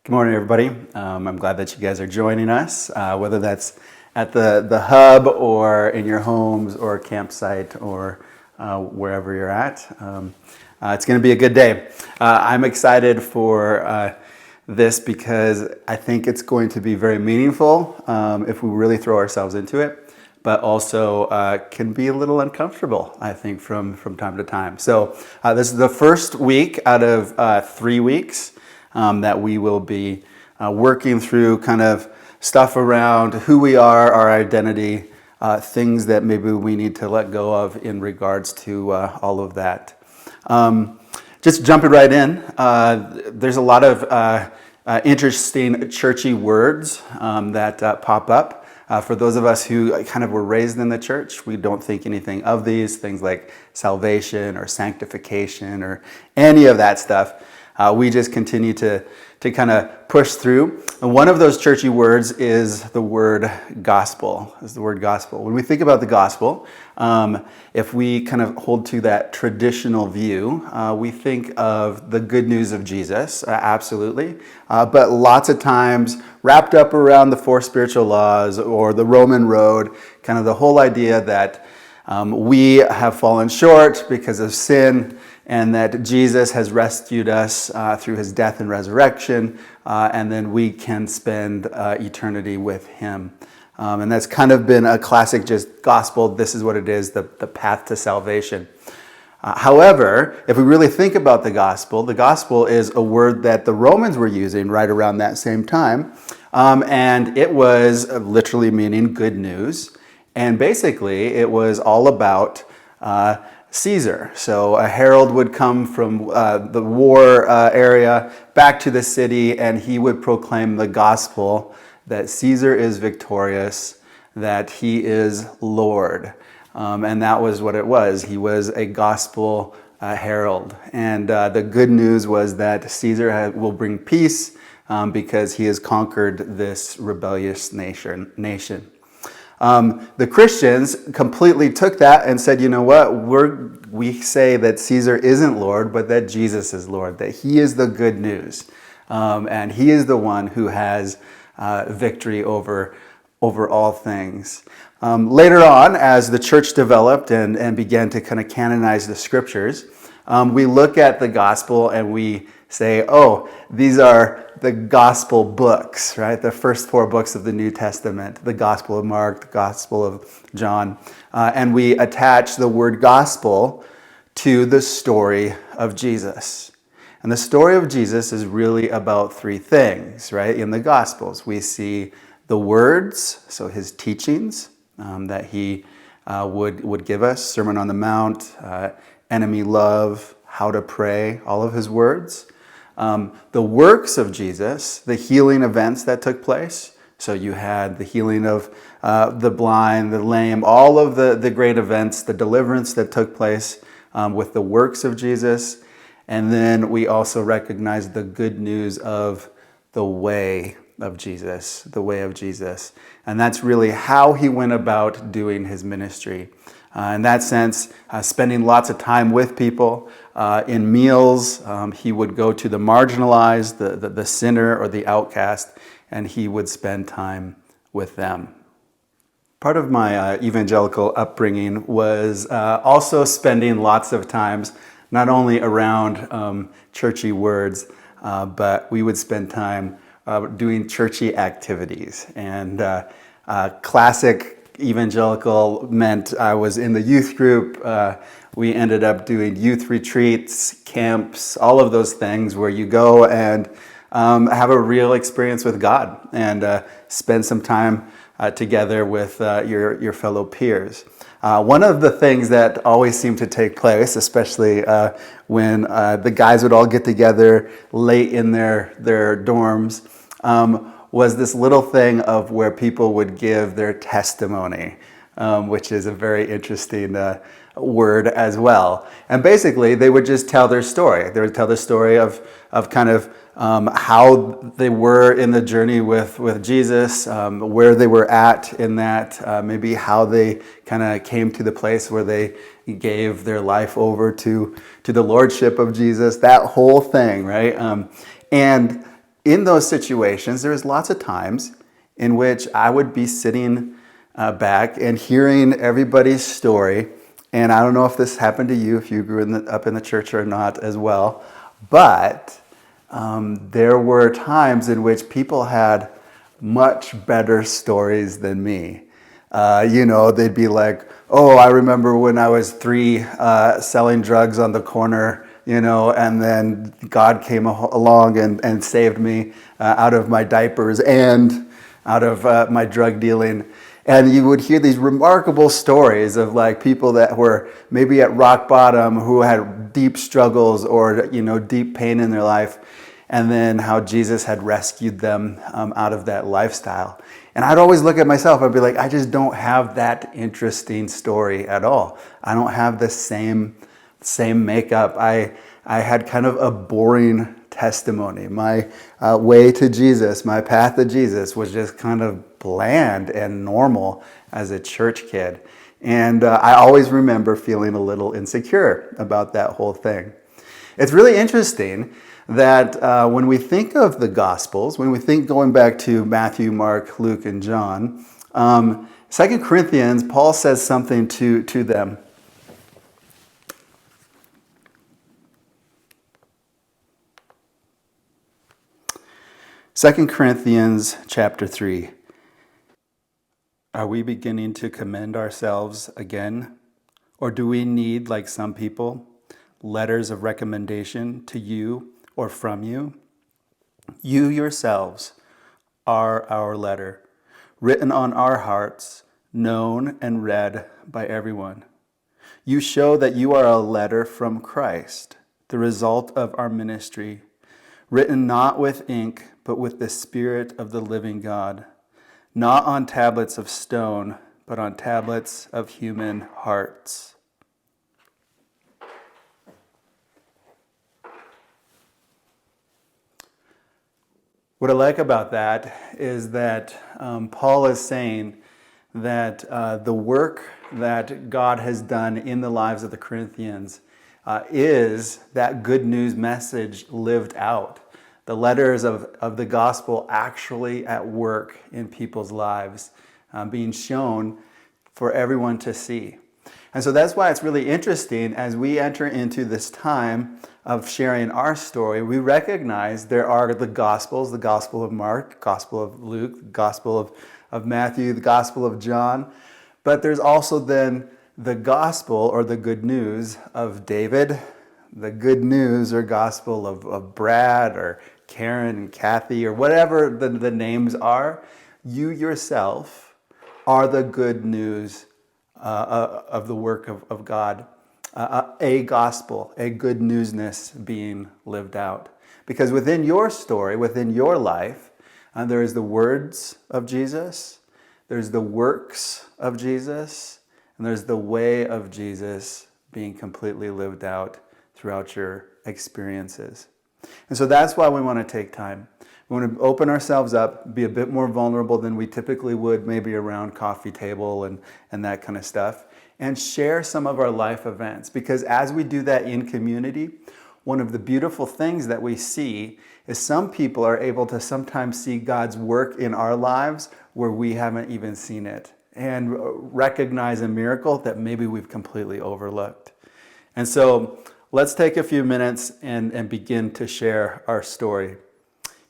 Good morning, everybody. I'm glad that you guys are joining us, whether that's at the hub or in your homes or campsite or wherever you're at. It's going to be a good day. I'm excited for this because I think it's going to be very meaningful if we really throw ourselves into it, but also can be a little uncomfortable, I think, from time to time. So this is the first week out of 3 weeks that we will be working through kind of stuff around who we are, our identity, things that maybe we need to let go of in regards to all of that. Just jumping right in, there's a lot of interesting churchy words that pop up. For those of us who kind of were raised in the church, we don't think anything of these things like salvation or sanctification or any of that stuff. We just continue to kind of push through. And one of those churchy words is the word gospel. When we think about the gospel, if we kind of hold to that traditional view, we think of the good news of Jesus, absolutely. But lots of times wrapped up around the 4 spiritual laws or the Roman road, kind of the whole idea that we have fallen short because of sin, and that Jesus has rescued us through his death and resurrection, and then we can spend eternity with him. And that's kind of been a classic just gospel. This is what it is, the path to salvation. However, if we really think about the gospel is a word that the Romans were using right around that same time, and it was literally meaning good news. And basically, it was all about Caesar. So a herald would come from the war area back to the city, and he would proclaim the gospel that Caesar is victorious, that he is Lord. And that was what it was. He was a gospel herald. And the good news was that Caesar will bring peace because he has conquered this rebellious nation. The Christians completely took that and said, you know what, we say that Caesar isn't Lord, but that Jesus is Lord, that he is the good news. And he is the one who has victory over all things. Later on, as the church developed and began to kind of canonize the scriptures, we look at the gospel and we say, oh, these are the gospel books, right? The first 4 books of the New Testament, the Gospel of Mark, the Gospel of John. And we attach the word gospel to the story of Jesus. And the story of Jesus is really about 3 things, right? In the Gospels, we see the words, so his teachings that he would give us, Sermon on the Mount, enemy love, how to pray, all of his words. The works of Jesus, the healing events that took place. So you had the healing of the blind, the lame, all of the great events, the deliverance that took place with the works of Jesus. And then we also recognize the good news of the way of Jesus, the way of Jesus. And that's really how he went about doing his ministry. In that sense, spending lots of time with people. In meals, he would go to the marginalized, the sinner or the outcast, and he would spend time with them. Part of my evangelical upbringing was also spending lots of times, not only around churchy words, but we would spend time doing churchy activities. And classic evangelical meant I was in the youth group. We ended up doing youth retreats, camps, all of those things where you go and have a real experience with God and spend some time together with your fellow peers. One of the things that always seemed to take place, especially when the guys would all get together late in their dorms, was this little thing of where people would give their testimony, which is a very interesting word as well. And basically, they would just tell their story. They would tell the story of kind of how they were in the journey with Jesus, where they were at in that, maybe how they kind of came to the place where they gave their life over to the lordship of Jesus, that whole thing, right? And in those situations, there was lots of times in which I would be sitting back and hearing everybody's story. And I don't know if this happened to you, if you grew up in the church or not as well, but there were times in which people had much better stories than me. They'd be like, oh, I remember when I was 3 selling drugs on the corner, and then God came along and saved me out of my diapers and out of my drug dealing. And you would hear these remarkable stories of like people that were maybe at rock bottom, who had deep struggles or, deep pain in their life, and then how Jesus had rescued them out of that lifestyle. And I'd always look at myself, I'd be like, I just don't have that interesting story at all. I don't have the same makeup. I had kind of a boring testimony. My way to Jesus, my path to Jesus was just kind of bland and normal as a church kid. And I always remember feeling a little insecure about that whole thing. It's really interesting that when we think of the Gospels, when we think going back to Matthew, Mark, Luke, and John, 2 Corinthians, Paul says something to them. Second Corinthians chapter 3. Are we beginning to commend ourselves again? Or do we need, like some people, letters of recommendation to you or from you? You yourselves are our letter, written on our hearts, known and read by everyone. You show that you are a letter from Christ, the result of our ministry, written not with ink, but with the Spirit of the living God, not on tablets of stone, but on tablets of human hearts. What I like about that is that Paul is saying that the work that God has done in the lives of the Corinthians is that good news message lived out. The letters of the gospel actually at work in people's lives, being shown for everyone to see. And so that's why it's really interesting as we enter into this time of sharing our story. We recognize there are the Gospels, the Gospel of Mark, Gospel of Luke, the Gospel of Matthew, the Gospel of John. But there's also then the Gospel or the good news of David, the good news or Gospel of Brad or Karen and Kathy or whatever the names are. You yourself are the good news of the work of God, a gospel, a good newsness being lived out. Because within your story, within your life, there is the words of Jesus, there's the works of Jesus, and there's the way of Jesus being completely lived out throughout your experiences. And so that's why we want to take time. We want to open ourselves up, be a bit more vulnerable than we typically would, maybe around coffee table and that kind of stuff, and share some of our life events. Because as we do that in community, one of the beautiful things that we see is some people are able to sometimes see God's work in our lives where we haven't even seen it, and recognize a miracle that maybe we've completely overlooked. And so let's take a few minutes and begin to share our story.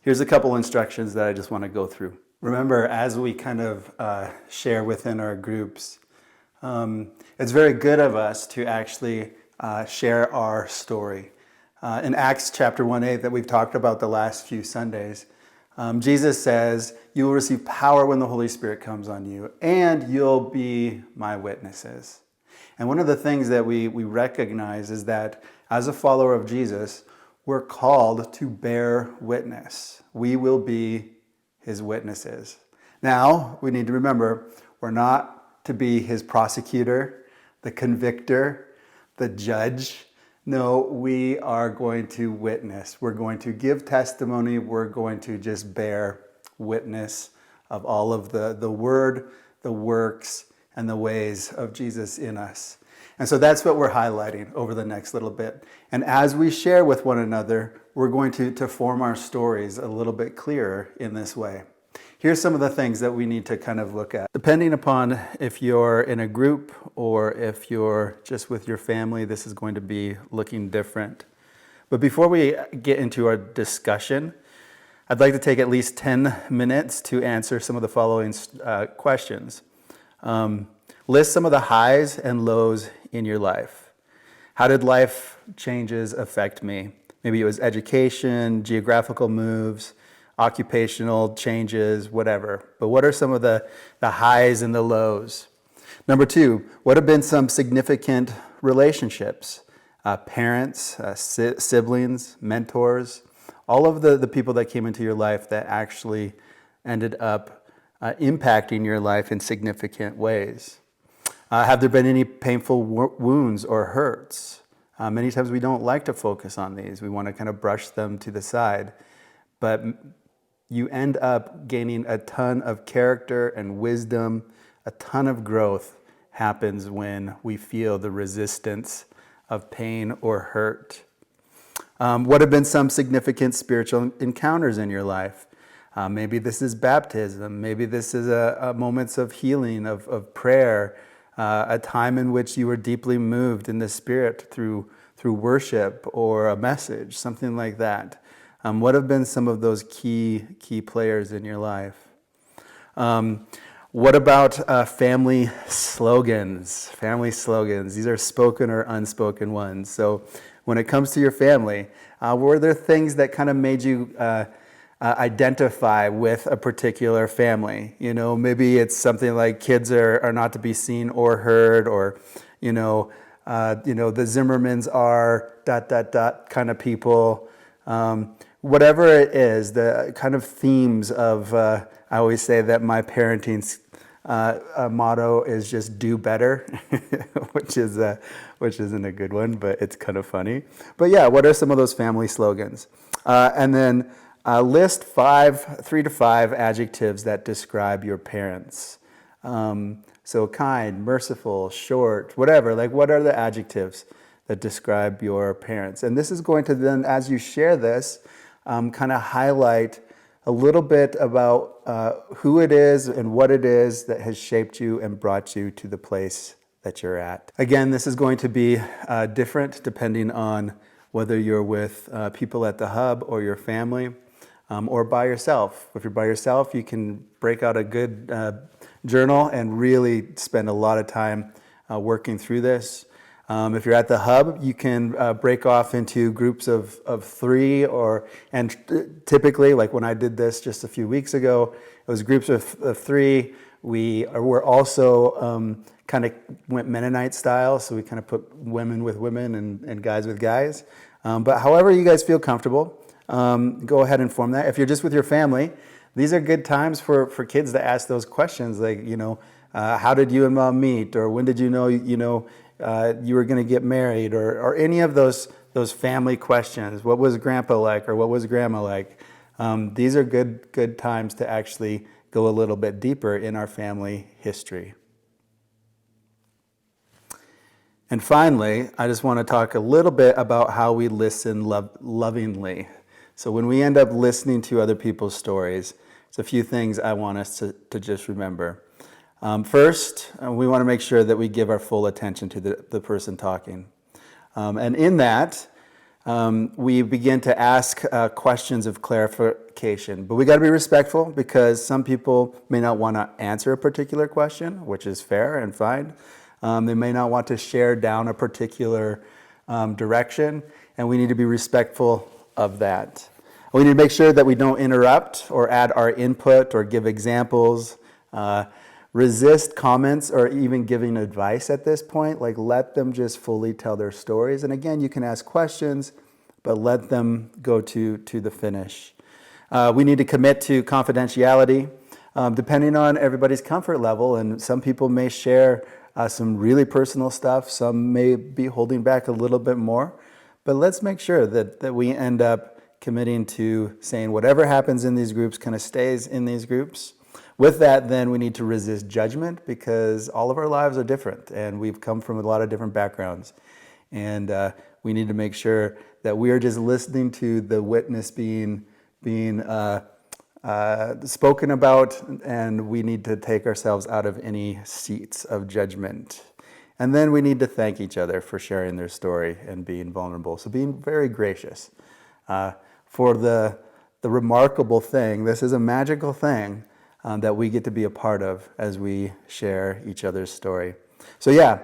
Here's a couple instructions that I just want to go through. Remember, as we kind of share within our groups, it's very good of us to actually share our story. In Acts chapter 1:8 that we've talked about the last few Sundays, Jesus says, you will receive power when the Holy Spirit comes on you, and you'll be my witnesses. And one of the things that we recognize is that as a follower of Jesus, we're called to bear witness. We will be his witnesses. Now, we need to remember, we're not to be his prosecutor, the convictor, the judge. No, we are going to witness. We're going to give testimony. We're going to just bear witness of all of the word, the works, and the ways of Jesus in us. And so that's what we're highlighting over the next little bit. And as we share with one another, we're going to form our stories a little bit clearer in this way. Here's some of the things that we need to kind of look at. Depending upon if you're in a group or if you're just with your family, this is going to be looking different. But before we get into our discussion, I'd like to take at least 10 minutes to answer some of the following questions. List some of the highs and lows in your life. How did life changes affect me? Maybe it was education, geographical moves, occupational changes, whatever. But what are some of the highs and the lows? Number 2, what have been some significant relationships? Parents, siblings, mentors, all of the people that came into your life that actually ended up impacting your life in significant ways. Have there been any painful wounds or hurts? Many times we don't like to focus on these. We want to kind of brush them to the side. But you end up gaining a ton of character and wisdom. A ton of growth happens when we feel the resistance of pain or hurt. What have been some significant spiritual encounters in your life? Maybe this is baptism. Maybe this is a moments of healing, of prayer, a time in which you were deeply moved in the Spirit through worship or a message, something like that. What have been some of those key players in your life? What about family slogans? Family slogans. These are spoken or unspoken ones. So when it comes to your family, were there things that kind of made you identify with a particular family? You know, maybe it's something like kids are not to be seen or heard, or the Zimmermans are ... kind of people. Whatever it is, the kind of themes of, I always say that my parenting motto is just do better, which isn't a good one, but it's kind of funny. But yeah, what are some of those family slogans? And then list 3 to 5 adjectives that describe your parents. So kind, merciful, short, whatever. Like, what are the adjectives that describe your parents? And this is going to then, as you share this, kind of highlight a little bit about who it is and what it is that has shaped you and brought you to the place that you're at. Again, this is going to be different depending on whether you're with people at the hub or your family, or by yourself. If you're by yourself, you can break out a good journal and really spend a lot of time working through this. If you're at the hub, you can break off into groups of 3, and typically, like when I did this just a few weeks ago, it was groups of 3. We're also kind of went Mennonite style, so we kind of put women with women and guys with guys. But however you guys feel comfortable, go ahead and form that. If you're just with your family, these are good times for kids to ask those questions, like, how did you and mom meet? Or when did you know you were going to get married, or any of those family questions. What was grandpa like, or what was grandma like? These are good times to actually go a little bit deeper in our family history. And finally, I just want to talk a little bit about how we listen lovingly. So when we end up listening to other people's stories, there's a few things I want us to just remember. First, we want to make sure that we give our full attention to the person talking. And in that, we begin to ask questions of clarification. But we got to be respectful, because some people may not want to answer a particular question, which is fair and fine. They may not want to share down a particular direction, and we need to be respectful of that. We need to make sure that we don't interrupt or add our input or give examples. Resist comments or even giving advice at this point. Like, let them just fully tell their stories. And again, you can ask questions, but let them go to the finish. We need to commit to confidentiality, depending on everybody's comfort level. And some people may share some really personal stuff. Some may be holding back a little bit more. But let's make sure that we end up committing to saying whatever happens in these groups kind of stays in these groups. With that, then we need to resist judgment because all of our lives are different and we've come from a lot of different backgrounds. And we need to make sure that we are just listening to the witness being spoken about, and we need to take ourselves out of any seats of judgment. And then we need to thank each other for sharing their story and being vulnerable. So being very gracious for the remarkable thing. This is a magical thing that we get to be a part of as we share each other's story. So yeah,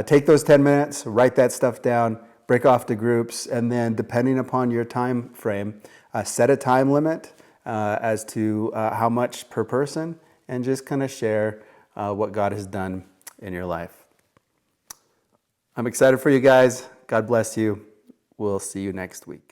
take those 10 minutes, write that stuff down, break off to groups, and then depending upon your time frame, set a time limit as to how much per person, and just kind of share what God has done in your life. I'm excited for you guys. God bless you. We'll see you next week.